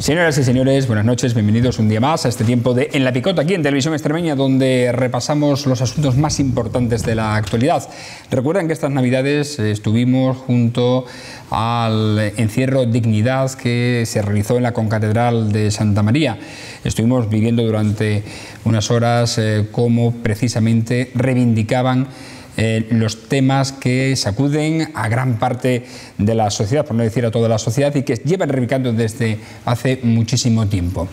Señoras y señores, buenas noches, bienvenidos un día más a este tiempo de En la Picota, aquí en Televisión Extremeña, donde repasamos los asuntos más importantes de la actualidad. Recuerden que estas Navidades estuvimos junto al encierro Dignidad que se realizó en la Concatedral de Santa María. Estuvimos viviendo durante unas horas cómo precisamente reivindicaban los temas que sacuden a gran parte de la sociedad, por no decir a toda la sociedad, y que llevan reivindicando desde hace muchísimo tiempo.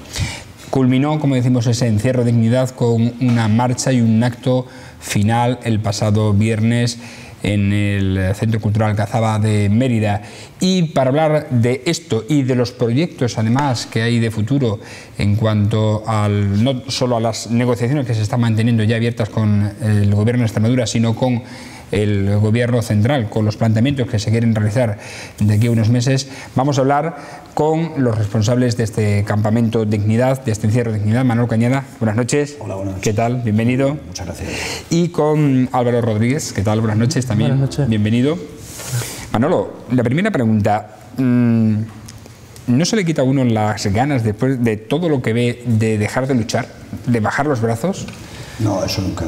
Culminó, como decimos, ese encierro de Dignidad con una marcha y un acto final el pasado viernes en el Centro Cultural Cazaba de Mérida. Y para hablar de esto y de los proyectos además que hay de futuro en cuanto al, no solo a las negociaciones que se están manteniendo ya abiertas con el Gobierno de Extremadura, sino con el Gobierno central, con los planteamientos que se quieren realizar de aquí a unos meses, vamos a hablar con los responsables de este campamento Dignidad, de este encierro Dignidad. Manolo Cañada, buenas noches. Hola, buenas noches. ¿Qué tal? Bienvenido. Muchas gracias. Y con Álvaro Rodríguez, ¿qué tal? Buenas noches también. Buenas noches. Bienvenido. Manolo, la primera pregunta. ¿No se le quita a uno las ganas después de todo lo que ve de dejar de luchar, de bajar los brazos? No, eso nunca.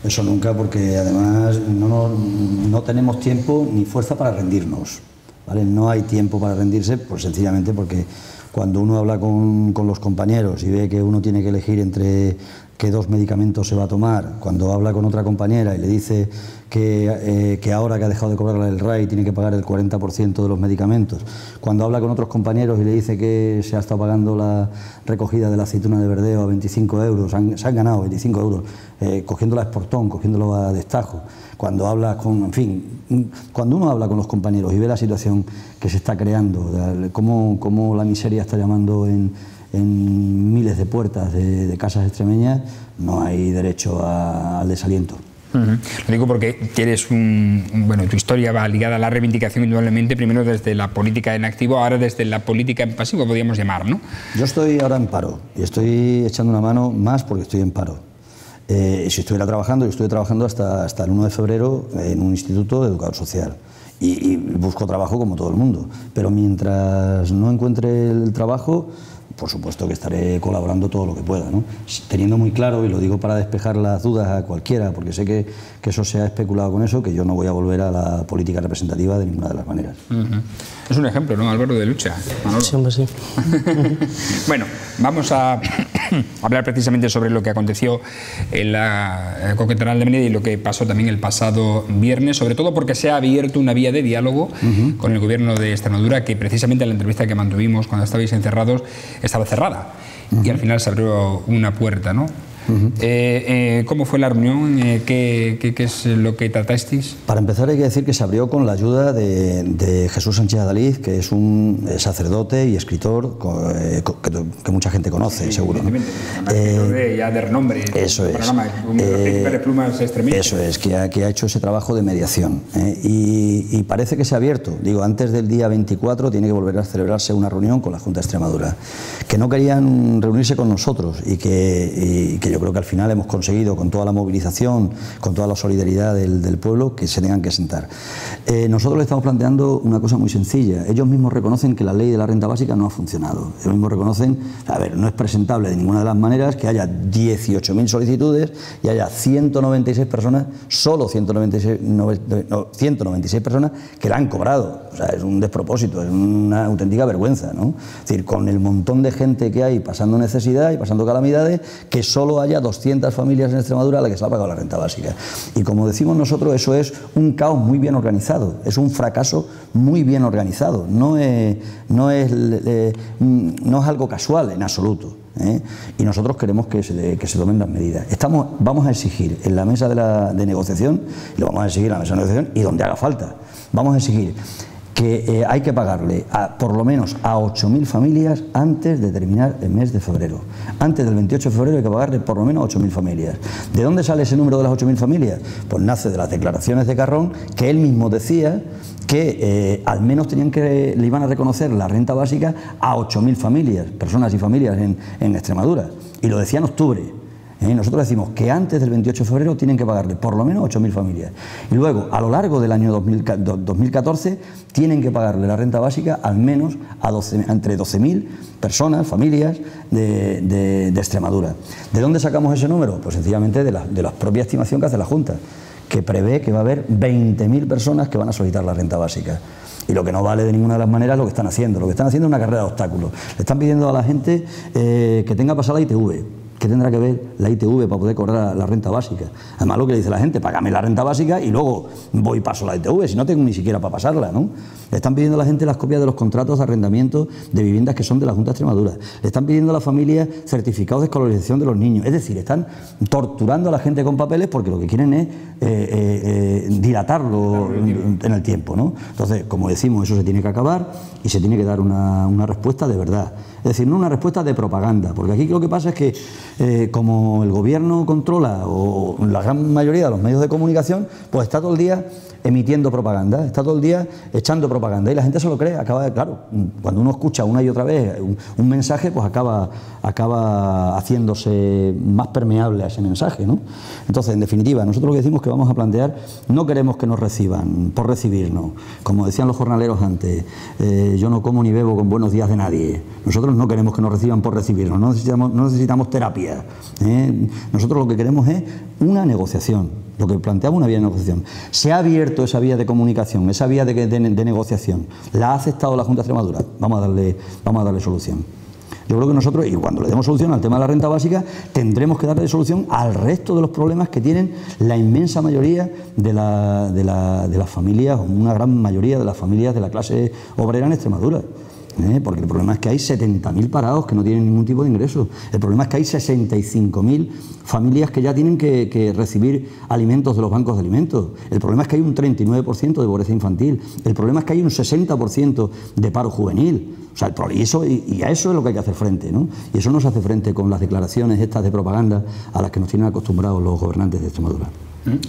Eso nunca, porque además no tenemos tiempo ni fuerza para rendirnos, ¿vale? No hay tiempo para rendirse, pues sencillamente porque cuando uno habla con los compañeros y ve que uno tiene que elegir entre qué dos medicamentos se va a tomar, cuando habla con otra compañera y le dice que ahora que ha dejado de cobrarle el RAI tiene que pagar el 40% de los medicamentos, cuando habla con otros compañeros y le dice que se ha estado pagando la recogida de la aceituna de verdeo a 25 euros, se han ganado 25 euros, cogiéndola a esportón, cogiéndolo a destajo, cuando habla con, en fin, cuando uno habla con los compañeros y ve la situación que se está creando, cómo la miseria está llamando en miles de puertas de casas extremeñas, no hay derecho al desaliento. Lo digo porque tienes tu historia va ligada a la reivindicación indudablemente, primero desde la política en activo, ahora desde la política en pasivo, podríamos llamar, ¿no? Yo estoy ahora en paro y estoy echando una mano más porque estoy en paro. Si estuviera trabajando, yo estoy trabajando hasta el 1 de febrero en un instituto de educador social. Y busco trabajo como todo el mundo, pero mientras no encuentre el trabajo, por supuesto que estaré colaborando todo lo que pueda, ¿no? Teniendo muy claro, y lo digo para despejar las dudas a cualquiera, porque sé que eso se ha especulado con eso, que yo no voy a volver a la política representativa de ninguna de las maneras. Es un ejemplo, ¿no, Álvaro, de lucha? Manolo. Sí, hombre, sí. Bueno, vamos a hablar precisamente sobre lo que aconteció en la Concatedral de Mérida y lo que pasó también el pasado viernes, sobre todo porque se ha abierto una vía de diálogo con el Gobierno de Extremadura, que precisamente en la entrevista que mantuvimos cuando estabais encerrados estaba cerrada y al final se abrió una puerta, ¿no? ¿Cómo fue la reunión? ¿Qué es lo que tratasteis? Para empezar hay que decir que se abrió con la ayuda de Jesús Sánchez Adalid, que es un sacerdote y escritor que mucha gente conoce, sí, seguro, ¿no? Ya de renombre. Eso es. Plumas extremistas. Eso es, que ha hecho ese trabajo de mediación. Y parece que se ha abierto. Digo, antes del día 24 tiene que volver a celebrarse una reunión con la Junta de Extremadura, que no querían reunirse con nosotros y que yo creo que al final hemos conseguido, con toda la movilización, con toda la solidaridad del pueblo, que se tengan que sentar. Nosotros le estamos planteando una cosa muy sencilla. Ellos mismos reconocen que la ley de la renta básica no ha funcionado. Ellos mismos reconocen, a ver, no es presentable de ninguna de las maneras que haya 18.000 solicitudes y haya 196 personas, solo 196 personas que la han cobrado. O sea, es un despropósito, es una auténtica vergüenza, ¿no? Es decir, con el montón de gente que hay pasando necesidad y pasando calamidades, que solo haya 200 familias en Extremadura a las que se le ha pagado la renta básica. Y como decimos nosotros, eso es un caos muy bien organizado, es un fracaso muy bien organizado, no es algo casual en absoluto. Y nosotros queremos que se tomen las medidas. Vamos a exigir en la mesa de negociación, y lo vamos a exigir en la mesa de negociación y donde haga falta, vamos a exigir que hay que pagarle por lo menos a 8.000 familias antes de terminar el mes de febrero. Antes del 28 de febrero hay que pagarle por lo menos a 8.000 familias. ¿De dónde sale ese número de las 8.000 familias? Pues nace de las declaraciones de Carrón, que él mismo decía que al menos le iban a reconocer la renta básica a 8.000 familias, personas y familias en Extremadura. Y lo decía en octubre. Nosotros decimos que antes del 28 de febrero tienen que pagarle por lo menos 8.000 familias. Y luego, a lo largo del año 2014, tienen que pagarle la renta básica al menos a entre 12.000 personas, familias de Extremadura. ¿De dónde sacamos ese número? Pues sencillamente de la propia estimación que hace la Junta, que prevé que va a haber 20.000 personas que van a solicitar la renta básica. Y lo que no vale de ninguna de las maneras es lo que están haciendo. Lo que están haciendo es una carrera de obstáculos. Le están pidiendo a la gente que tenga pasada la ITV. ¿Qué tendrá que ver la ITV para poder cobrar la renta básica? Además, lo que le dice la gente, págame la renta básica y luego voy y paso la ITV, si no tengo ni siquiera para pasarla, ¿no? Le están pidiendo a la gente las copias de los contratos de arrendamiento de viviendas que son de la Junta de Extremadura. Le están pidiendo a la familia certificados de escolarización de los niños. Es decir, están torturando a la gente con papeles porque lo que quieren es dilatarlo en el tiempo, ¿no? Entonces, como decimos, eso se tiene que acabar y se tiene que dar una respuesta de verdad. Es decir, no una respuesta de propaganda, porque aquí lo que pasa es que como el gobierno controla o la gran mayoría de los medios de comunicación, pues está todo el día emitiendo propaganda, está todo el día echando propaganda y la gente se lo cree, claro, cuando uno escucha una y otra vez un mensaje, pues acaba haciéndose más permeable a ese mensaje, ¿no? Entonces, en definitiva, nosotros lo que decimos que vamos a plantear, no queremos que nos reciban por recibirnos, como decían los jornaleros antes, yo no como ni bebo con buenos días de nadie. Nosotros no queremos que nos reciban por recibirnos, no necesitamos terapia, nosotros lo que queremos es una negociación. Lo que planteamos una vía de negociación. Se ha abierto esa vía de comunicación, esa vía de negociación. La ha aceptado la Junta de Extremadura. Vamos a darle solución. Yo creo que nosotros, y cuando le demos solución al tema de la renta básica, tendremos que darle solución al resto de los problemas que tienen la inmensa mayoría de las familias, o una gran mayoría de las familias de la clase obrera en Extremadura. Porque el problema es que hay 70.000 parados que no tienen ningún tipo de ingreso. El problema es que hay 65.000 familias que ya tienen que recibir alimentos de los bancos de alimentos. El problema es que hay un 39% de pobreza infantil. El problema es que hay un 60% de paro juvenil. O sea, y a eso es lo que hay que hacer frente, ¿no? Y eso no se hace frente con las declaraciones estas de propaganda a las que nos tienen acostumbrados los gobernantes de Extremadura.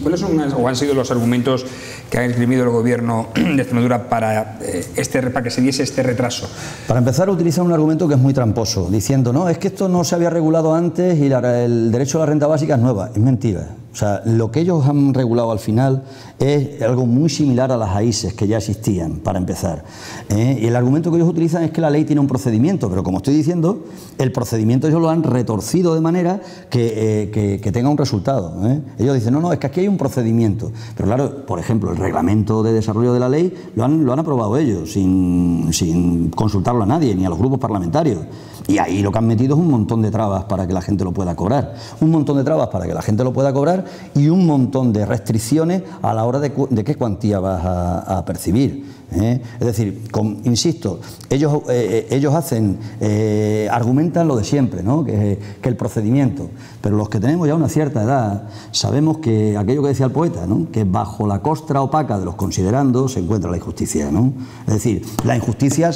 ¿Cuáles son o han sido los argumentos que ha esgrimido el gobierno de Extremadura para que se diese este retraso? Para empezar, utiliza un argumento que es muy tramposo, diciendo, no, es que esto no se había regulado antes y el derecho a la renta básica es nueva. Es mentira. O sea, lo que ellos han regulado al final es algo muy similar a las AISES que ya existían, para empezar. Y el argumento que ellos utilizan es que la ley tiene un procedimiento, pero como estoy diciendo, el procedimiento ellos lo han retorcido de manera que tenga un resultado. Ellos dicen, no, es que aquí hay un procedimiento. Pero claro, por ejemplo, el reglamento de desarrollo de la ley lo han aprobado ellos, sin consultarlo a nadie, ni a los grupos parlamentarios. Y ahí lo que han metido es un montón de trabas para que la gente lo pueda cobrar. Un montón de trabas para que la gente lo pueda cobrar y un montón de restricciones a la hora de qué cuantía vas a percibir. Es decir, insisto, ellos argumentan lo de siempre, ¿no? que el procedimiento, pero los que tenemos ya una cierta edad sabemos que aquello que decía el poeta, ¿no? Que bajo la costra opaca de los considerandos se encuentra la injusticia, ¿no? Es decir, la injusticia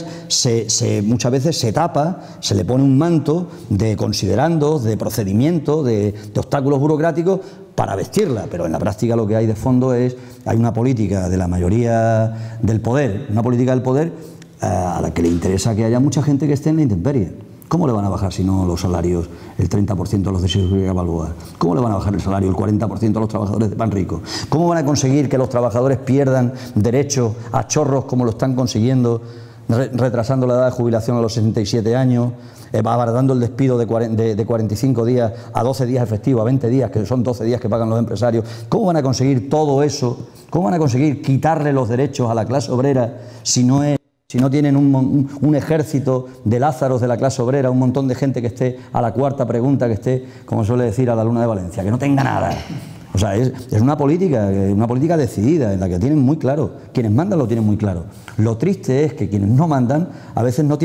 muchas veces se tapa, se le pone un manto de considerandos, de procedimientos, de obstáculos burocráticos para vestirla, pero en la práctica lo que hay de fondo hay una política de la mayoría del poder, una política del poder a la que le interesa que haya mucha gente que esté en la intemperie. ¿Cómo le van a bajar si no los salarios el 30% a los de Seguridad Balboa? ¿Cómo le van a bajar el salario el 40% a los trabajadores de Panrico? ¿Cómo van a conseguir que los trabajadores pierdan derechos a chorros como lo están consiguiendo, retrasando la edad de jubilación a los 67 años, abardando el despido de 45 días a 12 días efectivos, a 20 días, que son 12 días que pagan los empresarios? ¿Cómo van a conseguir todo eso? ¿Cómo van a conseguir quitarle los derechos a la clase obrera si no tienen un ejército de lázaros de la clase obrera, un montón de gente que esté a la cuarta pregunta, que esté, como suele decir, a la luna de Valencia, que no tenga nada? O sea, es una política decidida, en la que tienen muy claro, quienes mandan lo tienen muy claro. Lo triste es que quienes no mandan a veces no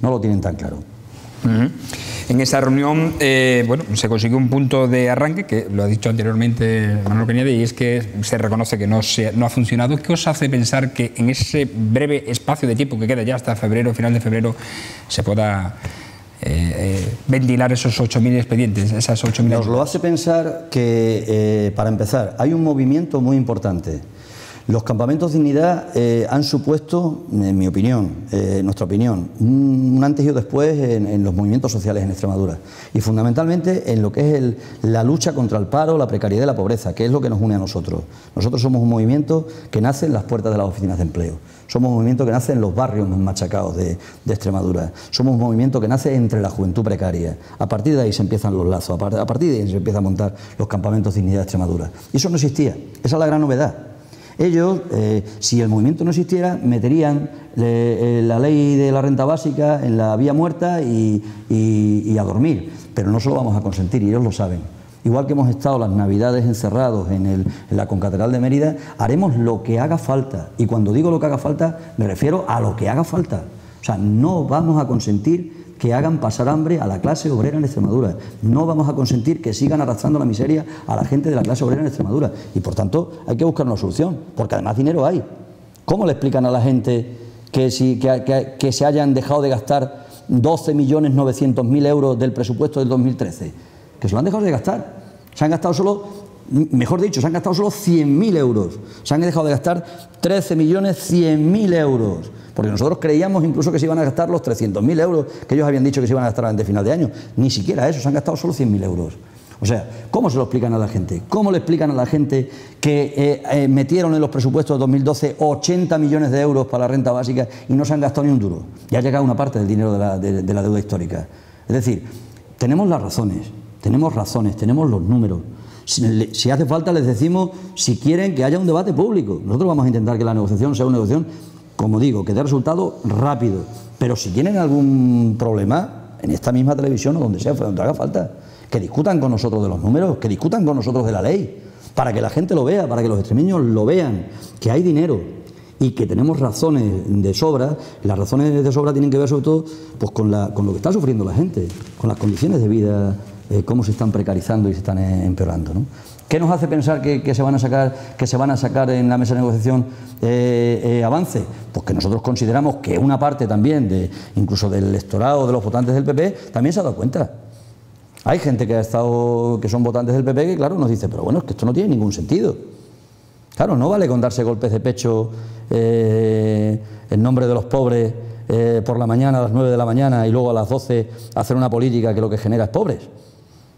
lo tienen tan claro. En esa reunión, se consiguió un punto de arranque, que lo ha dicho anteriormente Manuel Cañada, y es que se reconoce que no ha funcionado. ¿Qué os hace pensar que en ese breve espacio de tiempo que queda ya hasta febrero, final de febrero, se pueda ventilar esos 8.000 expedientes, esas 8.000? Nos lo hace pensar que, para empezar, hay un movimiento muy importante. Los campamentos dignidad han supuesto, en mi opinión, nuestra opinión, un antes y un después en los movimientos sociales en Extremadura y fundamentalmente en lo que es la lucha contra el paro, la precariedad y la pobreza, que es lo que nos une a nosotros. Nosotros somos un movimiento que nace en las puertas de las oficinas de empleo, somos un movimiento que nace en los barrios más machacados de Extremadura, somos un movimiento que nace entre la juventud precaria. A partir de ahí se empiezan los lazos, a partir de ahí se empieza a montar los campamentos dignidad de Extremadura. Y eso no existía, esa es la gran novedad. Ellos, si el movimiento no existiera, meterían la ley de la renta básica en la vía muerta y a dormir, pero no se lo vamos a consentir y ellos lo saben. Igual que hemos estado las Navidades encerrados en la Concatedral de Mérida, haremos lo que haga falta, y cuando digo lo que haga falta, me refiero a lo que haga falta. O sea, no vamos a consentir que hagan pasar hambre a la clase obrera en Extremadura. No vamos a consentir que sigan arrastrando la miseria a la gente de la clase obrera en Extremadura. Y por tanto hay que buscar una solución, porque además dinero hay. ¿Cómo le explican a la gente que se hayan dejado de gastar 12.900.000 euros del presupuesto del 2013? Que se lo han dejado de gastar. Se han gastado solo, mejor dicho, se han gastado solo 100.000 euros. Se han dejado de gastar 13.100.000 euros. Porque nosotros creíamos incluso que se iban a gastar los 300.000 euros que ellos habían dicho que se iban a gastar antes de final de año. Ni siquiera eso, se han gastado solo 100.000 euros. O sea, ¿cómo se lo explican a la gente? ¿Cómo le explican a la gente que metieron en los presupuestos de 2012 80 millones de euros para la renta básica y no se han gastado ni un duro? Ya ha llegado una parte del dinero de la deuda histórica. Es decir, tenemos las razones, tenemos los números. Si hace falta les decimos si quieren que haya un debate público. Nosotros vamos a intentar que la negociación sea una negociación, como digo, que dé resultado rápido. Pero si tienen algún problema, en esta misma televisión o donde sea, donde haga falta, que discutan con nosotros de los números, que discutan con nosotros de la ley, para que la gente lo vea, para que los extremeños lo vean, que hay dinero y que tenemos razones de sobra. Y las razones de sobra tienen que ver sobre todo pues, con lo que está sufriendo la gente, con las condiciones de vida, cómo se están precarizando y se están empeorando, ¿no? ¿Qué nos hace pensar que se van a sacar en la mesa de negociación avance? Pues que nosotros consideramos que una parte también, incluso del electorado de los votantes del PP, también se ha dado cuenta. Hay gente que son votantes del PP que, claro, nos dice, pero bueno, es que esto no tiene ningún sentido. Claro, no vale con darse golpes de pecho en nombre de los pobres por la mañana, a las 9 de la mañana, y luego a las 12 hacer una política que lo que genera es pobres.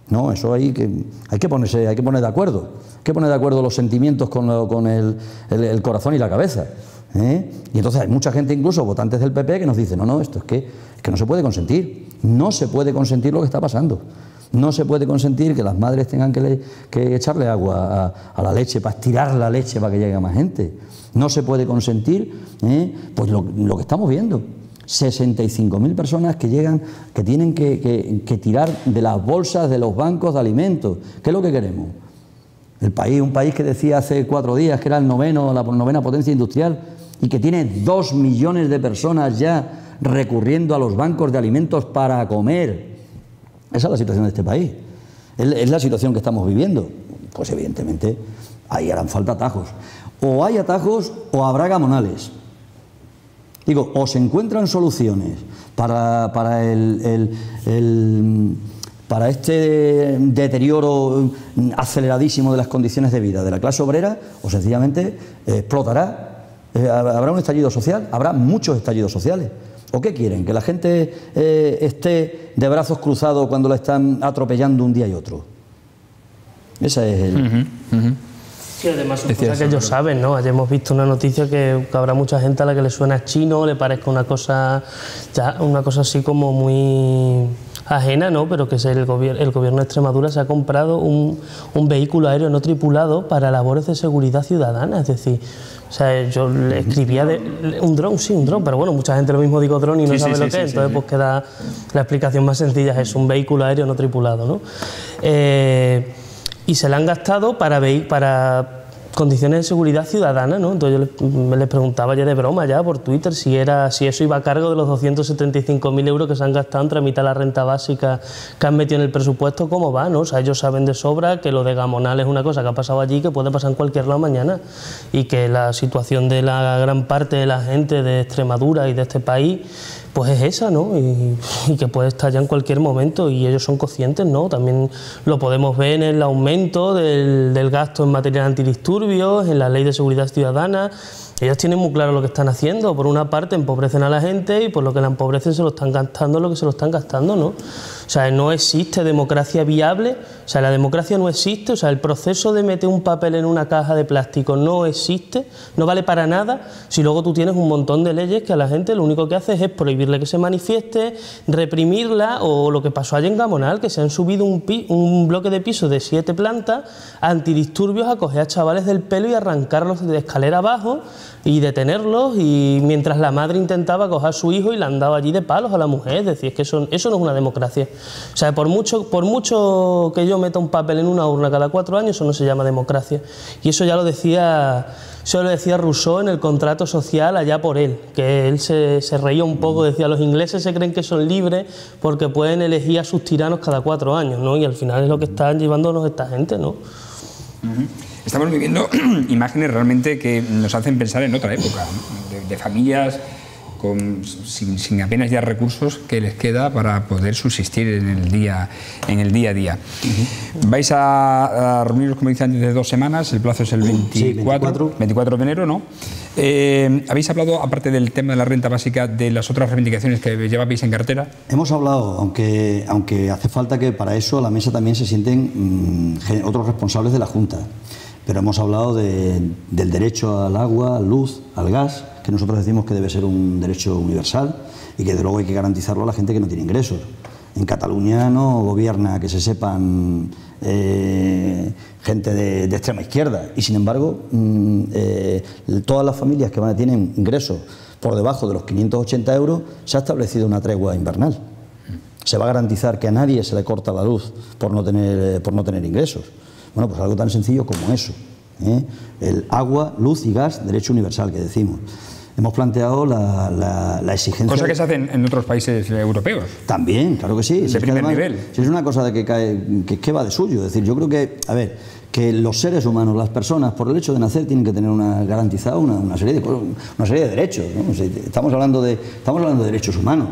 No, eso hay que ponerse de acuerdo. Hay que poner de acuerdo los sentimientos con el corazón y la cabeza. Y entonces hay mucha gente, incluso votantes del PP, que nos dice, no, esto es que no se puede consentir. No se puede consentir lo que está pasando. No se puede consentir que las madres tengan que echarle agua a la leche, para estirar la leche para que llegue a más gente. No se puede consentir pues lo que estamos viendo. 65.000 personas que llegan, que tienen que tirar de las bolsas de los bancos de alimentos. ¿Qué es lo que queremos? Un país que decía hace 4 días que era la novena potencia industrial y que tiene 2 millones de personas ya recurriendo a los bancos de alimentos para comer. Esa es la situación de este país. Es la situación que estamos viviendo. Pues evidentemente ahí harán falta atajos. O hay atajos o habrá gamonales. Digo, o se encuentran soluciones para este deterioro aceleradísimo de las condiciones de vida de la clase obrera, o sencillamente explotará. Habrá un estallido social, habrá muchos estallidos sociales. ¿O qué quieren? ¿Que la gente esté de brazos cruzados cuando la están atropellando un día y otro? Ese es el... Sí, además son cosas que ellos saben, ¿no? Ayer hemos visto una noticia que habrá mucha gente a la que le suena chino, le parezca una cosa así como muy ajena, ¿no? Pero que es el gobierno de Extremadura se ha comprado un vehículo aéreo no tripulado para labores de seguridad ciudadana, es decir, o sea, yo le escribía un dron, pero bueno, mucha gente lo mismo digo dron y no sabe lo que es, entonces pues queda la explicación más sencilla, es un vehículo aéreo no tripulado, ¿no? Y se la han gastado para condiciones de seguridad ciudadana, ¿no? Entonces yo les preguntaba ya de broma ya por Twitter si eso iba a cargo de los 275.000 euros que se han gastado en tramitar la renta básica que han metido en el presupuesto, ¿cómo va, no? O sea, ellos saben de sobra que lo de Gamonal es una cosa que ha pasado allí, que puede pasar en cualquier lado mañana, y que la situación de la gran parte de la gente de Extremadura y de este país pues es esa, ¿no? Y que puede estallar en cualquier momento, y ellos son conscientes, ¿no? También lo podemos ver en el aumento del gasto en material antidisturbios, antidisturbios, en la ley de seguridad ciudadana. Ellos tienen muy claro lo que están haciendo. Por una parte empobrecen a la gente y por lo que la empobrecen se lo están gastando lo que se lo están gastando, ¿no? O sea, no existe democracia viable, o sea, la democracia no existe, o sea, el proceso de meter un papel en una caja de plástico no existe, no vale para nada, si luego tú tienes un montón de leyes que a la gente lo único que haces es prohibirle que se manifieste, reprimirla, o lo que pasó allí en Gamonal, que se han subido un bloque de pisos de 7 plantas, antidisturbios, a coger a chavales del pelo y arrancarlos de escalera abajo y detenerlos, y mientras la madre intentaba coger a su hijo y le han dado allí de palos a la mujer. Es decir, es que eso no es una democracia. O sea, por mucho que yo meta un papel en una urna cada 4 años, eso no se llama democracia. Y eso ya lo decía Rousseau en el contrato social allá por él, que él se reía un poco, decía, los ingleses se creen que son libres porque pueden elegir a sus tiranos cada 4 años, ¿no? Y al final es lo que están llevándonos esta gente, ¿no? Estamos viviendo imágenes realmente que nos hacen pensar en otra época, ¿no? de familias sin apenas ya recursos que les queda para poder subsistir en el día a día. Vais a reuniros, como dice, antes de 2 semanas, el plazo es el 24 de enero, ¿no? ¿Habéis hablado, aparte del tema de la renta básica, de las otras reivindicaciones que llevabais en cartera? Hemos hablado, aunque hace falta que para eso a la mesa también se sienten otros responsables de la Junta, pero hemos hablado del derecho al agua, a la luz, al gas, que nosotros decimos que debe ser un derecho universal y que de luego hay que garantizarlo a la gente que no tiene ingresos. En Cataluña no gobierna, que se sepan, gente de extrema izquierda, y sin embargo todas las familias que tienen ingresos por debajo de los 580 euros, se ha establecido una tregua invernal. Se va a garantizar que a nadie se le corta la luz por no tener ingresos. Bueno, pues algo tan sencillo como eso, el agua, luz y gas, derecho universal, que decimos. Hemos planteado la exigencia... Cosa que se hace en otros países europeos. También, claro que sí. De primer nivel. Si es una cosa de que va de suyo. Es decir, yo creo que, a ver, que los seres humanos, las personas, por el hecho de nacer, tienen que tener garantizado una serie de derechos, ¿no? O sea, estamos hablando de derechos humanos.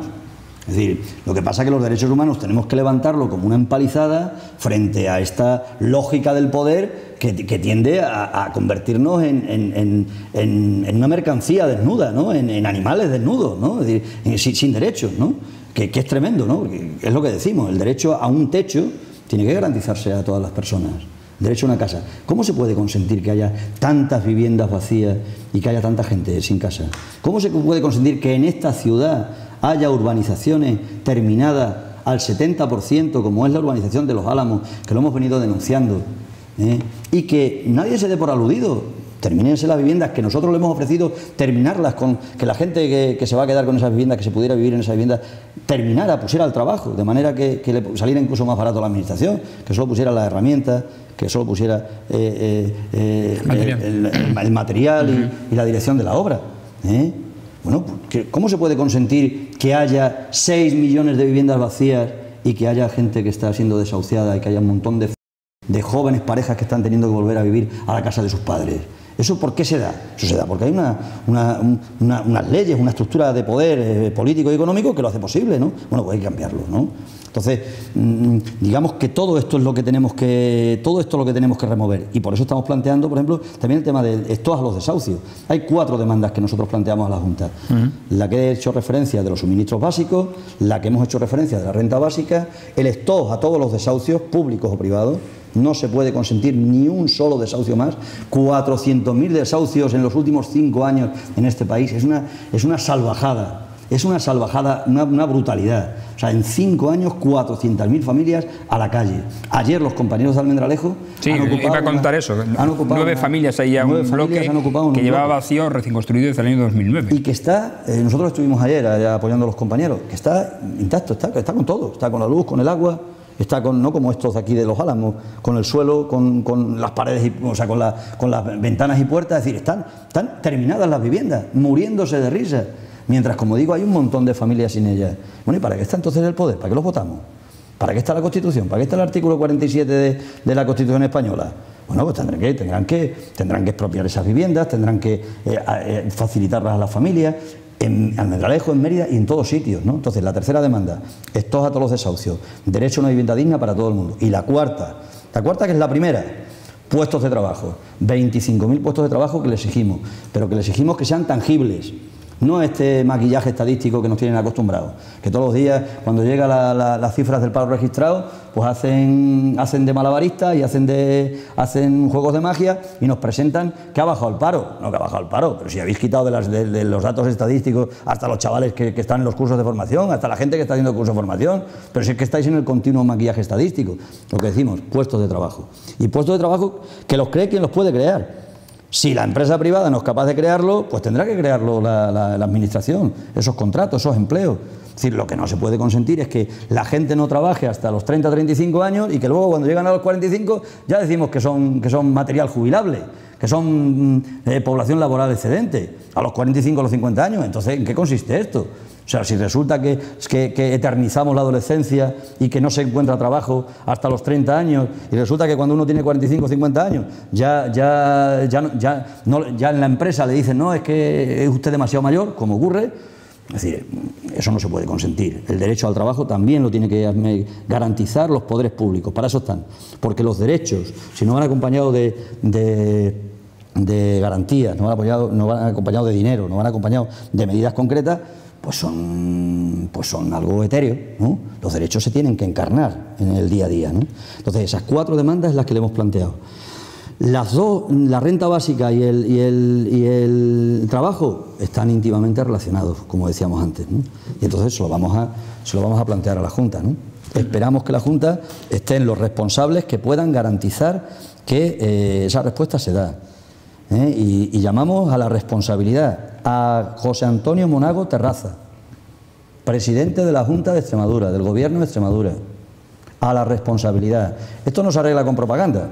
Es decir, lo que pasa es que los derechos humanos tenemos que levantarlo como una empalizada frente a esta lógica del poder que tiende a convertirnos en una mercancía desnuda, ¿no? En animales desnudos, ¿no? Es decir, sin derechos, ¿no? Que es tremendo, ¿no? Es lo que decimos, el derecho a un techo tiene que garantizarse a todas las personas. Derecho a una casa. ¿Cómo se puede consentir que haya tantas viviendas vacías y que haya tanta gente sin casa? ¿Cómo se puede consentir que en esta ciudad haya urbanizaciones terminadas al 70%, como es la urbanización de Los Álamos, que lo hemos venido denunciando, y que nadie se dé por aludido? Termínense las viviendas que nosotros le hemos ofrecido, terminarlas, con que la gente que se va a quedar con esas viviendas, que se pudiera vivir en esas viviendas, terminara, pusiera al trabajo, de manera que le saliera incluso más barato a la administración, que solo pusiera las herramientas, que solo pusiera el material y la dirección de la obra. Bueno, ¿cómo se puede consentir que haya 6 millones de viviendas vacías y que haya gente que está siendo desahuciada y que haya un montón de jóvenes parejas que están teniendo que volver a vivir a la casa de sus padres? ¿Eso por qué se da? Eso se da porque hay unas leyes, una estructura de poder político y económico que lo hace posible, ¿no? Bueno, pues hay que cambiarlo, ¿no? Entonces, digamos que todo esto es lo que tenemos que remover, y por eso estamos planteando, por ejemplo, también el tema de estos a los desahucios. Hay 4 demandas que nosotros planteamos a la Junta. La que he hecho referencia de los suministros básicos, la que hemos hecho referencia de la renta básica, el stop a todos los desahucios, públicos o privados. No se puede consentir ni un solo desahucio más. 400.000 desahucios en los últimos 5 años en este país. Es una salvajada. Es una salvajada, una brutalidad. O sea, en 5 años, 400.000 familias a la calle. Ayer los compañeros de Almendralejo han ocupado... iba a contar eso. 9 familias, ahí ya un bloque que llevaba vacío, recién construido desde el año 2009. Y que está, nosotros estuvimos ayer apoyando a los compañeros, que está intacto, está con todo. Está con la luz, con el agua, está con, no como estos de aquí de Los Álamos, con el suelo, con las paredes, o sea, con las ventanas y puertas. Es decir, están terminadas las viviendas, muriéndose de risa. Mientras, como digo, hay un montón de familias sin ellas. Bueno, ¿y para qué está entonces el poder? ¿Para qué los votamos? ¿Para qué está la Constitución? ¿Para qué está el artículo 47 de la Constitución española? Bueno, pues tendrán que expropiar esas viviendas, tendrán que facilitarlas a las familias, en Almendralejo, en Mérida y en todos sitios, ¿no? Entonces, la tercera demanda, estos a todos los desahucios, derecho a una vivienda digna para todo el mundo. Y la cuarta que es la primera, puestos de trabajo, 25.000 puestos de trabajo que le exigimos, pero que le exigimos que sean tangibles. No este maquillaje estadístico que nos tienen acostumbrados, que todos los días cuando llegan las cifras del paro registrado, pues hacen de malabaristas y hacen juegos de magia y nos presentan que ha bajado el paro. No que ha bajado el paro, pero si habéis quitado de los datos estadísticos hasta los chavales que están en los cursos de formación, hasta la gente que está haciendo cursos de formación, pero si es que estáis en el continuo maquillaje estadístico. Lo que decimos, puestos de trabajo. Y puestos de trabajo que los cree quien los puede crear. Si la empresa privada no es capaz de crearlo, pues tendrá que crearlo la administración, esos contratos, esos empleos. Es decir, lo que no se puede consentir es que la gente no trabaje hasta los 30 o 35 años y que luego cuando llegan a los 45 ya decimos que son material jubilable, que son población laboral excedente, a los 45 o los 50 años. Entonces, ¿en qué consiste esto? O sea, si resulta que eternizamos la adolescencia y que no se encuentra trabajo hasta los 30 años y resulta que cuando uno tiene 45 o 50 años ya en la empresa le dicen no, es que es usted demasiado mayor, como ocurre. Es decir, eso no se puede consentir. El derecho al trabajo también lo tiene que garantizar los poderes públicos, para eso están. Porque los derechos, si no van acompañados de garantías, no van acompañados de dinero, no van acompañados de medidas concretas, pues son algo etéreo, ¿no? Los derechos se tienen que encarnar en el día a día, ¿no? Entonces, esas 4 demandas es las que le hemos planteado. Las dos, la renta básica y el trabajo, están íntimamente relacionados, como decíamos antes, ¿no? Y entonces se lo vamos a plantear a la Junta, ¿no? Esperamos que la Junta estén los responsables que puedan garantizar que esa respuesta se da. Y llamamos a la responsabilidad a José Antonio Monago Terraza, presidente de la Junta de Extremadura, del Gobierno de Extremadura, a la responsabilidad. Esto no se arregla con propaganda,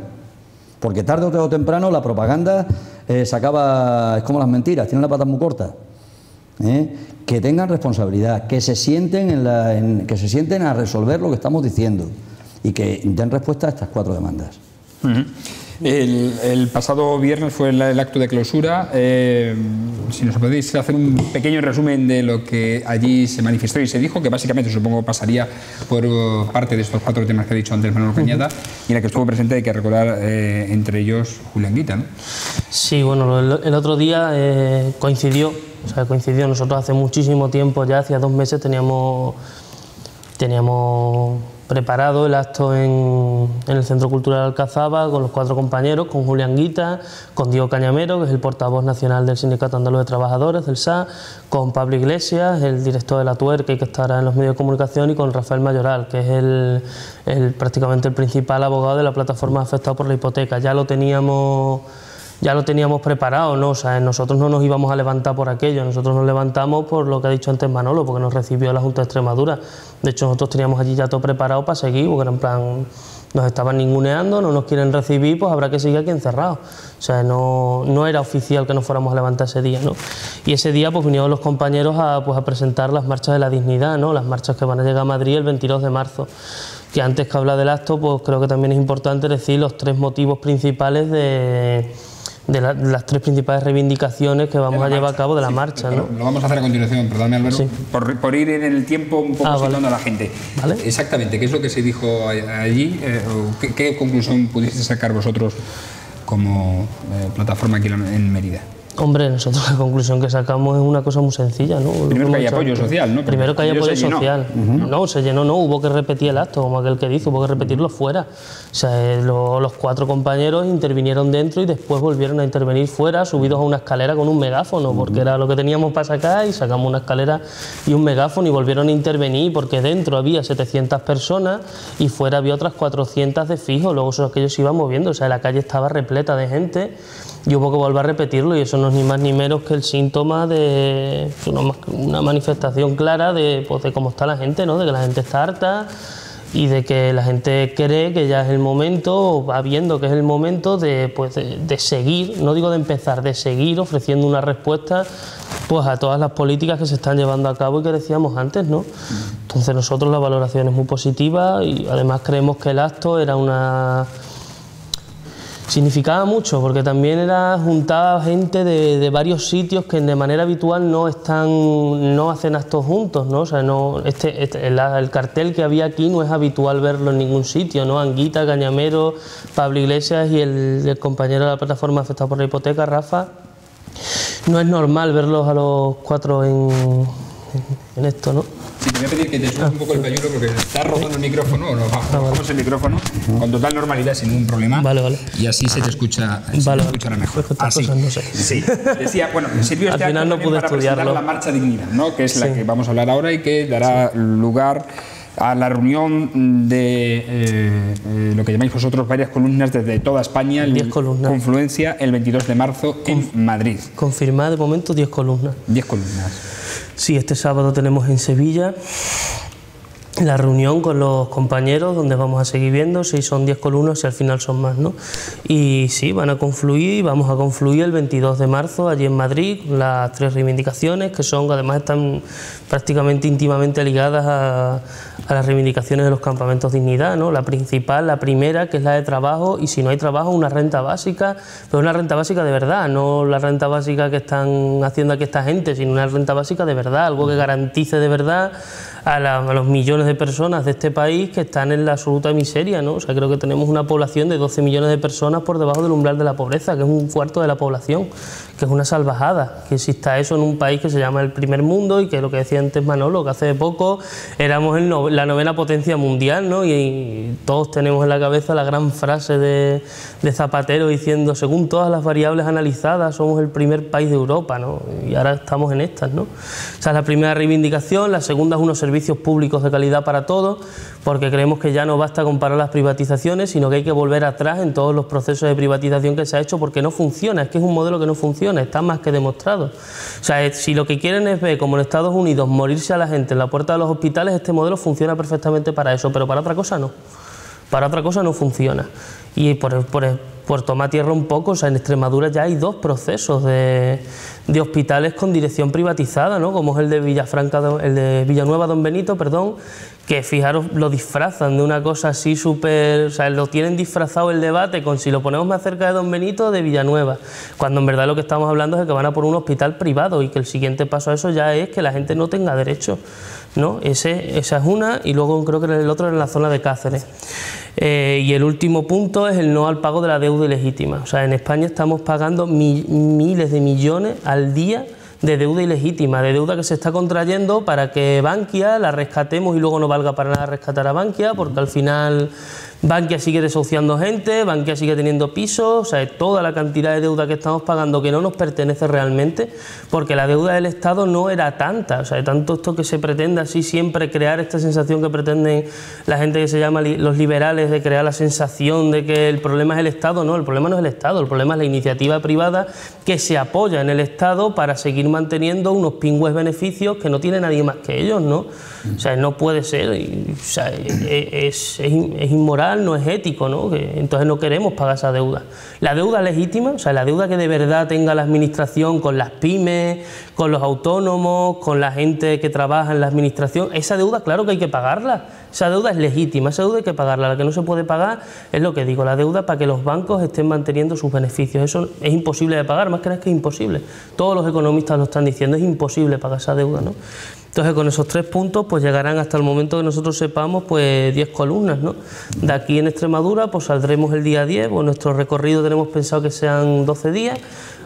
porque tarde o temprano la propaganda es como las mentiras, tienen la pata muy corta. Que tengan responsabilidad, que se sienten a resolver lo que estamos diciendo y que den respuesta a estas 4 demandas. El pasado viernes fue el acto de clausura. Si nos podéis hacer un pequeño resumen de lo que allí se manifestó y se dijo, que básicamente supongo pasaría por parte de estos 4 temas que ha dicho antes Manolo Cañada, y en la que estuvo presente, hay que recordar, entre ellos Julián Guita, ¿no? Sí, bueno, el otro día coincidió, nosotros hace muchísimo tiempo, ya hacía 2 meses teníamos preparado el acto en el Centro Cultural Alcazaba con los 4 compañeros, con Julián Guita, con Diego Cañamero, que es el portavoz nacional del Sindicato Andaluz de Trabajadores, del SA, con Pablo Iglesias, el director de La Tuerca y que estará en los medios de comunicación, y con Rafael Mayoral, que es prácticamente el principal abogado de la plataforma afectada por la hipoteca. Ya lo teníamos preparado, ¿no? O sea, nosotros no nos íbamos a levantar por aquello, nosotros nos levantamos por lo que ha dicho antes Manolo, porque nos recibió la Junta de Extremadura. De hecho, nosotros teníamos allí ya todo preparado para seguir, porque era en plan, nos estaban ninguneando, no nos quieren recibir, pues habrá que seguir aquí encerrados. O sea, no era oficial que nos fuéramos a levantar ese día, ¿no? Y ese día pues vinieron los compañeros a presentar las marchas de la dignidad, ¿no? Las marchas que van a llegar a Madrid el 22 de marzo. Que antes que hablar del acto, pues creo que también es importante decir los 3 motivos principales de las 3 principales reivindicaciones que vamos a llevar a cabo de la marcha, ¿no? Lo vamos a hacer a continuación, perdóname Álvaro, sí. por ir en el tiempo un poco situando vale. a la gente. ¿Vale? Exactamente, ¿qué es lo que se dijo allí? ¿Qué conclusión pudisteis sacar vosotros como plataforma aquí en Mérida? Hombre, nosotros la conclusión que sacamos es una cosa muy sencilla, ¿no? Primero que hay apoyo social, ¿no? Primero que hay apoyo social. No, se llenó, no, hubo que repetir el acto, como aquel que dice, hubo que repetirlo fuera. O sea, los 4 compañeros intervinieron dentro y después volvieron a intervenir fuera, subidos a una escalera con un megáfono, porque era lo que teníamos para sacar, y sacamos una escalera y un megáfono y volvieron a intervenir, porque dentro había 700 personas y fuera había otras 400 de fijo, luego son aquellos se iban moviendo, o sea, la calle estaba repleta de gente. Y hubo que volver a repetirlo, y eso no es ni más ni menos que el síntoma de una manifestación clara de cómo está la gente, ¿no? De que la gente está harta y de que la gente cree que ya es el momento, o va viendo que es el momento de seguir, no digo de empezar, de seguir ofreciendo una respuesta pues a todas las políticas que se están llevando a cabo y que decíamos antes, ¿no? Entonces nosotros la valoración es muy positiva y además creemos que el acto era Significaba mucho, porque también era juntar gente de varios sitios que de manera habitual no hacen actos juntos, ¿no? O sea, el cartel que había aquí no es habitual verlo en ningún sitio, ¿no? Anguita, Cañamero, Pablo Iglesias y el compañero de la plataforma afectado por la hipoteca, Rafa. No es normal verlos a los cuatro en esto, ¿no? Sí, te voy a pedir que te subas un poco el pañuelo porque está rozando el micrófono, o nos bajamos el micrófono con total normalidad, sin ningún problema. Vale. Y así se te escucha, escuchará mejor. Así. Cosas no sé. Sí. Decía, bueno, sirvió este acto no pude para presentar la Marcha Dignidad, ¿no? Que es la que vamos a hablar ahora y que dará lugar a la reunión de lo que llamáis vosotros varias columnas desde toda España, 10 columnas. Confluencia, el 22 de marzo en Madrid. Confirmada de momento 10 columnas. 10 columnas. Sí, este sábado tenemos en Sevilla la reunión con los compañeros donde vamos a seguir viendo si son 10 columnas, si al final son más, ¿no? Y sí, vamos a confluir el 22 de marzo allí en Madrid, las 3 reivindicaciones que son, además están prácticamente íntimamente ligadas a las reivindicaciones de los campamentos Dignidad, ¿no? La principal, la primera, que es la de trabajo, y si no hay trabajo, una renta básica, pero una renta básica de verdad, no la renta básica que están haciendo aquí esta gente, sino una renta básica de verdad, algo que garantice de verdad a los millones de personas de este país que están en la absoluta miseria, ¿no? O sea, creo que tenemos una población de 12 millones de personas por debajo del umbral de la pobreza, que es un cuarto de la población, que es una salvajada, que exista eso en un país que se llama el primer mundo y que lo que decía antes Manolo, que hace poco éramos la 9ª potencia mundial, ¿no? Y todos tenemos en la cabeza la gran frase de Zapatero diciendo, según todas las variables analizadas, somos el primer país de Europa, ¿no? Y ahora estamos en estas, ¿no? Esa es la primera reivindicación. La segunda es unos servicios públicos de calidad para todos, porque creemos que ya no basta con parar las privatizaciones, sino que hay que volver atrás en todos los procesos de privatización que se ha hecho, porque no funciona, es que es un modelo que no funciona, está más que demostrado. O sea, si lo que quieren es ver, como en Estados Unidos, morirse a la gente en la puerta de los hospitales, este modelo funciona perfectamente para eso, pero para otra cosa no. Para otra cosa no funciona. Y por tomar tierra un poco, o sea, en Extremadura ya hay 2 procesos de hospitales con dirección privatizada, ¿no? Como es el de Villanueva Don Benito, perdón, que fijaros, lo disfrazan de una cosa así súper, o sea, lo tienen disfrazado el debate con si lo ponemos más cerca de Don Benito o de Villanueva, cuando en verdad lo que estamos hablando es de que van a por un hospital privado y que el siguiente paso a eso ya es que la gente no tenga derecho, ¿no? Esa es una, y luego creo que el otro es en la zona de Cáceres. Y el último punto es el no al pago de la deuda ilegítima. O sea, en España estamos pagando miles de millones al día de deuda ilegítima, de deuda que se está contrayendo para que Bankia la rescatemos y luego no valga para nada rescatar a Bankia, porque al final Bankia sigue desahuciando gente, Bankia sigue teniendo pisos, o sea, toda la cantidad de deuda que estamos pagando que no nos pertenece realmente, porque la deuda del Estado no era tanta, o sea, de tanto esto que se pretende así siempre crear esta sensación que pretenden la gente que se llama los liberales, de crear la sensación de que el problema es el Estado. No, el problema no es el Estado, el problema es la iniciativa privada que se apoya en el Estado para seguir manteniendo unos pingües beneficios que no tiene nadie más que ellos, ¿no? O sea, no puede ser, o sea, es inmoral, no es ético, ¿no? Entonces no queremos pagar esa deuda. La deuda legítima, o sea, la deuda que de verdad tenga la administración con las pymes, con los autónomos, con la gente que trabaja en la administración, esa deuda claro que hay que pagarla. Esa deuda es legítima, esa deuda hay que pagarla. La que no se puede pagar es lo que digo, la deuda para que los bancos estén manteniendo sus beneficios. Eso es imposible de pagar, más que nada es que es imposible. Todos los economistas lo están diciendo, es imposible pagar esa deuda, ¿no? Entonces con esos 3 puntos pues llegarán hasta el momento que nosotros sepamos pues 10 columnas, ¿no? De aquí en Extremadura pues saldremos el día 10, pues nuestro recorrido tenemos pensado que sean 12 días,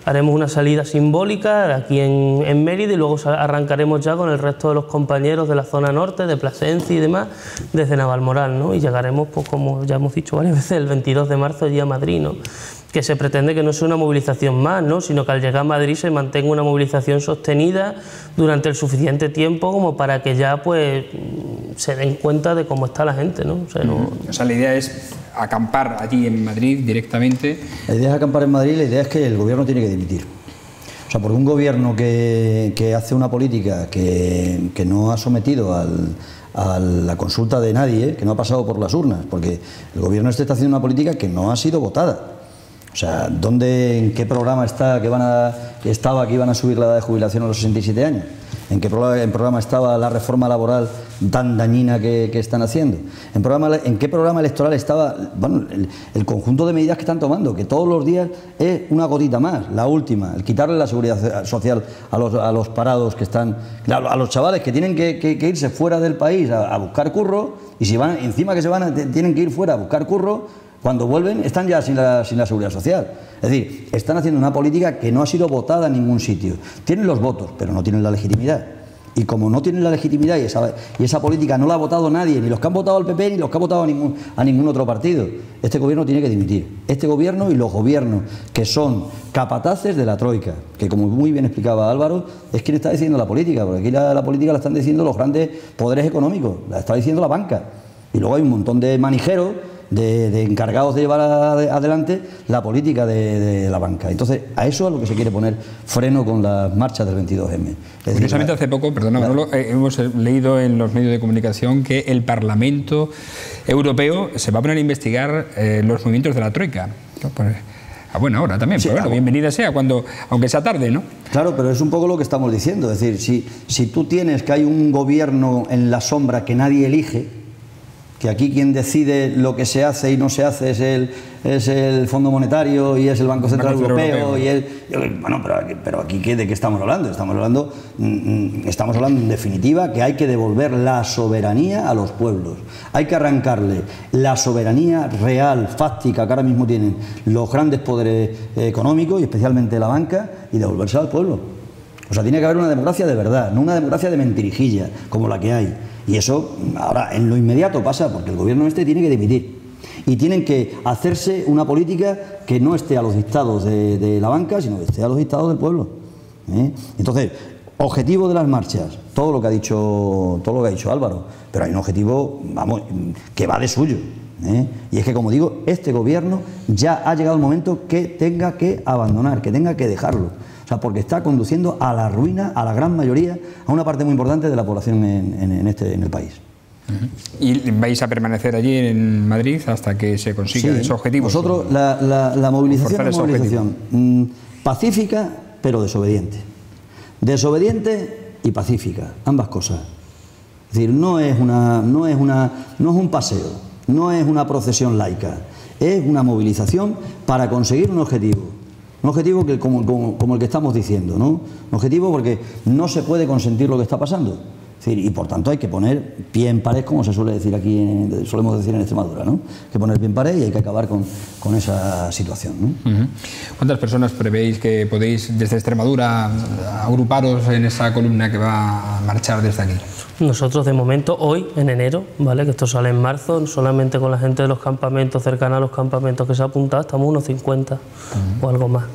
haremos una salida simbólica aquí en Mérida y luego arrancaremos ya con el resto de los compañeros de la zona norte, de Plasencia y demás, desde Navalmoral, ¿no? Y llegaremos, pues como ya hemos dicho varias veces, el 22 de marzo allí a Madrid, ¿no? Que se pretende que no sea una movilización más, ¿no? Sino que al llegar a Madrid se mantenga una movilización sostenida durante el suficiente tiempo como para que ya pues se den cuenta de cómo está la gente, ¿no? O sea, la idea es acampar allí en Madrid directamente. La idea es acampar en Madrid, la idea es que el gobierno tiene que dimitir. O sea, porque un gobierno que hace una política que no ha sometido a la consulta de nadie, que no ha pasado por las urnas, porque el gobierno está haciendo una política que no ha sido votada. O sea, ¿en qué programa está que iban a subir la edad de jubilación a los 67 años? ¿En qué programa estaba la reforma laboral tan dañina que están haciendo? ¿En qué programa electoral estaba el conjunto de medidas que están tomando? Que todos los días es una gotita más, la última, el quitarle la seguridad social a los parados que están, a los chavales que tienen que irse fuera del país a buscar curro, y si van, encima que tienen que ir fuera a buscar curro, cuando vuelven están ya sin la seguridad social. Es decir, están haciendo una política que no ha sido votada en ningún sitio. Tienen los votos, pero no tienen la legitimidad. Y como no tienen la legitimidad y esa política no la ha votado nadie, ni los que han votado al PP, ni los que han votado a ningún otro partido, este gobierno tiene que dimitir. Este gobierno y los gobiernos que son capataces de la troika, que como muy bien explicaba Álvaro, es quien está diciendo la política, porque aquí la política la están diciendo los grandes poderes económicos, la está diciendo la banca. Y luego hay un montón de manijeros, de encargados de llevar adelante la política de la banca. Entonces, a eso es a lo que se quiere poner freno con las marchas del 22M. Curiosamente, hace poco, perdona Manolo, hemos leído en los medios de comunicación que el Parlamento Europeo se va a poner a investigar los movimientos de la troika. A buena hora también, sí, pero bueno, bienvenida sea, aunque sea tarde, ¿no? Claro, pero es un poco lo que estamos diciendo. Es decir, si tú tienes que hay un gobierno en la sombra que nadie elige, que aquí quien decide lo que se hace y no se hace es el Fondo Monetario y es el Banco Central Europeo. Bueno, pero aquí ¿de qué estamos hablando? Estamos hablando en definitiva que hay que devolver la soberanía a los pueblos. Hay que arrancarle la soberanía real, fáctica, que ahora mismo tienen los grandes poderes económicos y especialmente la banca, y devolvérsela al pueblo. O sea, tiene que haber una democracia de verdad, no una democracia de mentirijilla como la que hay. Y eso ahora en lo inmediato pasa porque el gobierno tiene que dimitir. Y tienen que hacerse una política que no esté a los dictados de la banca, sino que esté a los dictados del pueblo. Entonces, objetivo de las marchas, todo lo que ha dicho Álvaro, pero hay un objetivo, vamos, que va de suyo. Y es que, como digo, este gobierno ya ha llegado el momento que tenga que abandonar, que tenga que dejarlo. O sea, porque está conduciendo a la ruina a la gran mayoría, a una parte muy importante de la población en el país. ¿Y vais a permanecer allí en Madrid hasta que se consiga ese objetivo? Nosotros, la movilización es una movilización pacífica, pero desobediente. Desobediente y pacífica, ambas cosas. Es decir, no es un paseo, no es una procesión laica, es una movilización para conseguir un objetivo. Un objetivo como el que estamos diciendo, ¿no? Un objetivo porque no se puede consentir lo que está pasando. Es decir, y por tanto hay que poner pie en pared, como se suele decir aquí, solemos decir en Extremadura, ¿no? Hay que poner pie en pared y hay que acabar con esa situación, ¿no? ¿Cuántas personas prevéis que podéis desde Extremadura agruparos en esa columna que va a marchar desde aquí? Nosotros de momento, hoy, en enero, ¿vale?, que esto sale en marzo, solamente con la gente de los campamentos, cercana a los campamentos que se ha apuntado, estamos unos 50 o algo más.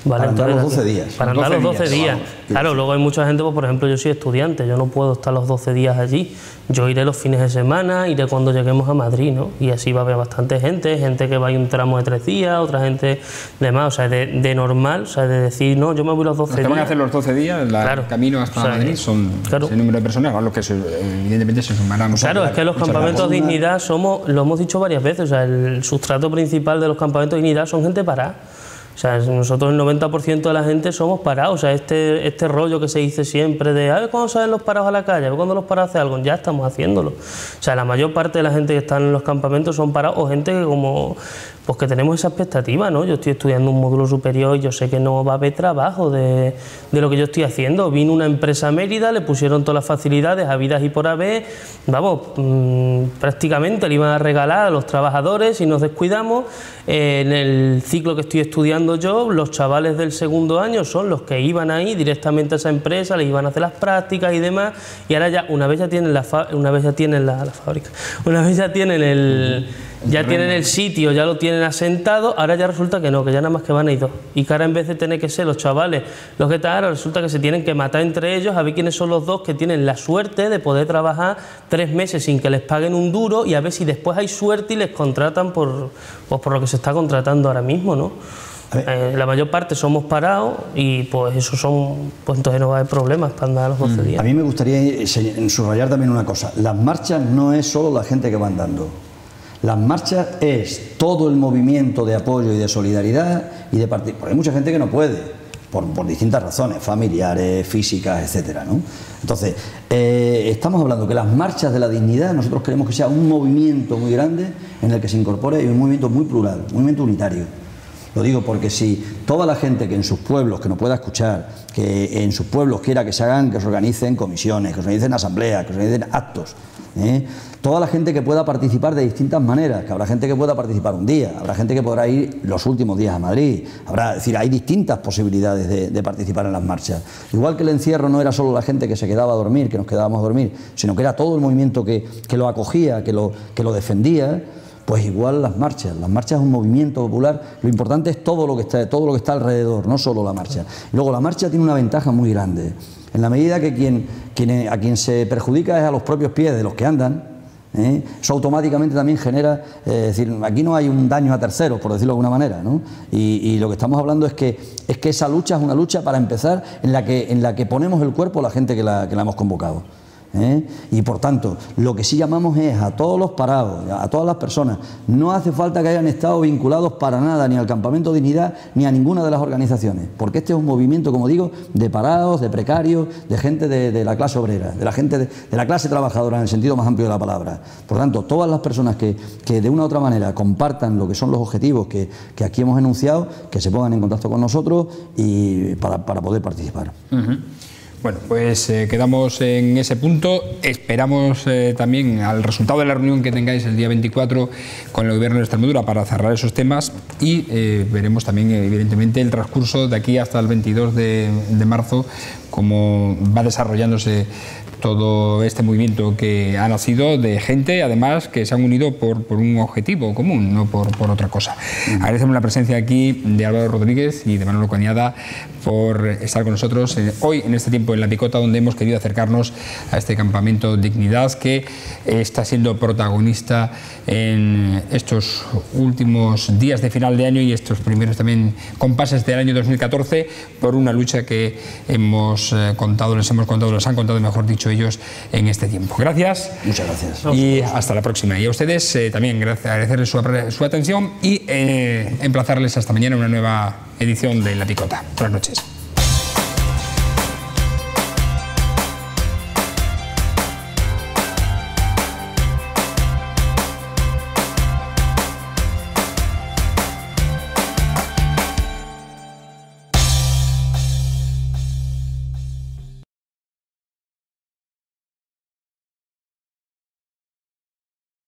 Vale, para andar los 12 días. Para andar los 12 días. Claro, luego hay mucha gente, pues, por ejemplo, yo soy estudiante, yo no puedo estar los 12 días allí. Yo iré los fines de semana, iré cuando lleguemos a Madrid, ¿no? Y así va a haber bastante gente que va a ir un tramo de 3 días, otra gente de más, o sea, de normal, o sea, de decir, no, yo me voy los 12 días. Los que van a hacer los 12 días, el camino hasta Madrid, son ese número de personas, a los que evidentemente se sumarán. Claro, es que los campamentos de dignidad somos, lo hemos dicho varias veces, o sea, el sustrato principal de los campamentos de dignidad son gente parada. O sea, nosotros el 90% de la gente somos parados, o sea, este rollo que se dice siempre de a ver cuándo salen los parados a la calle, a ver cuándo los parados hacen algo, ya estamos haciéndolo. O sea, la mayor parte de la gente que está en los campamentos son parados o gente que pues que tenemos esa expectativa, ¿no? Yo estoy estudiando un módulo superior y yo sé que no va a haber trabajo de lo que yo estoy haciendo. Vino una empresa a Mérida, le pusieron todas las facilidades habidas y por haber, vamos, prácticamente le iban a regalar a los trabajadores y nos descuidamos. En el ciclo que estoy estudiando yo, los chavales del segundo año son los que iban ahí directamente a esa empresa, les iban a hacer las prácticas y demás, y ahora ya, una vez ya tienen la fábrica, una vez ya tienen el sitio, ya lo tienen asentado, ahora ya resulta que no, que ya nada más que van a ir 2. Y que ahora en vez de tener que ser los chavales los que están, ahora resulta que se tienen que matar entre ellos a ver quiénes son los 2 que tienen la suerte de poder trabajar 3 meses sin que les paguen un duro y a ver si después hay suerte y les contratan por lo que se está contratando ahora mismo, ¿no? La mayor parte somos parados y pues eso pues entonces no va a haber problemas para andar los 12 días. A mí me gustaría subrayar también una cosa. Las marchas no es solo la gente que va andando. Las marchas es todo el movimiento de apoyo y de solidaridad y de partir. Porque hay mucha gente que no puede. por distintas razones, familiares, físicas, etcétera, ¿no? Entonces, estamos hablando que las marchas de la dignidad, nosotros queremos que sea un movimiento muy grande en el que se incorpore, y un movimiento muy plural, un movimiento unitario. Lo digo porque si toda la gente que en sus pueblos, que nos pueda escuchar, que en sus pueblos quiera que se organicen comisiones, que se organicen asambleas, que se organicen actos, toda la gente que pueda participar de distintas maneras, que habrá gente que pueda participar un día, habrá gente que podrá ir los últimos días a Madrid, es decir, hay distintas posibilidades de participar en las marchas. Igual que el encierro no era solo la gente que se quedaba a dormir, que nos quedábamos a dormir, sino que era todo el movimiento que lo acogía, que lo defendía. Pues igual las marchas es un movimiento popular, lo importante es todo lo que está alrededor, no solo la marcha. Y luego la marcha tiene una ventaja muy grande, en la medida que a quien se perjudica es a los propios pies de los que andan, eso automáticamente también genera, es decir, aquí no hay un daño a terceros, por decirlo de alguna manera, ¿no? Y lo que estamos hablando es que esa lucha es una lucha, para empezar, en la que ponemos el cuerpo la gente que la hemos convocado. Y por tanto, lo que sí llamamos es a todos los parados, a todas las personas. No hace falta que hayan estado vinculados para nada ni al Campamento Dignidad ni a ninguna de las organizaciones, porque este es un movimiento, como digo, de parados, de precarios, de gente de la clase obrera, de la gente de la clase trabajadora en el sentido más amplio de la palabra. Por tanto, todas las personas que de una u otra manera compartan lo que son los objetivos que aquí hemos enunciado, que se pongan en contacto con nosotros y para poder participar. Bueno, pues quedamos en ese punto. Esperamos también al resultado de la reunión que tengáis el día 24 con el Gobierno de Extremadura para cerrar esos temas, y veremos también, evidentemente, el transcurso de aquí hasta el 22 de marzo, cómo va desarrollándose todo este movimiento que ha nacido de gente, además, que se han unido por un objetivo común, no por otra cosa. Agradecemos la presencia aquí de Álvaro Rodríguez y de Manolo Cañada por estar con nosotros hoy en este tiempo en La Picota, donde hemos querido acercarnos a este campamento Dignidad, que está siendo protagonista en estos últimos días de final de año y estos primeros también compases del año 2014, por una lucha que les han contado, mejor dicho, ellos en este tiempo. Gracias. Muchas gracias. Y hasta la próxima. Y a ustedes también agradecerles su atención y emplazarles hasta mañana una nueva edición de La Picota. Buenas noches.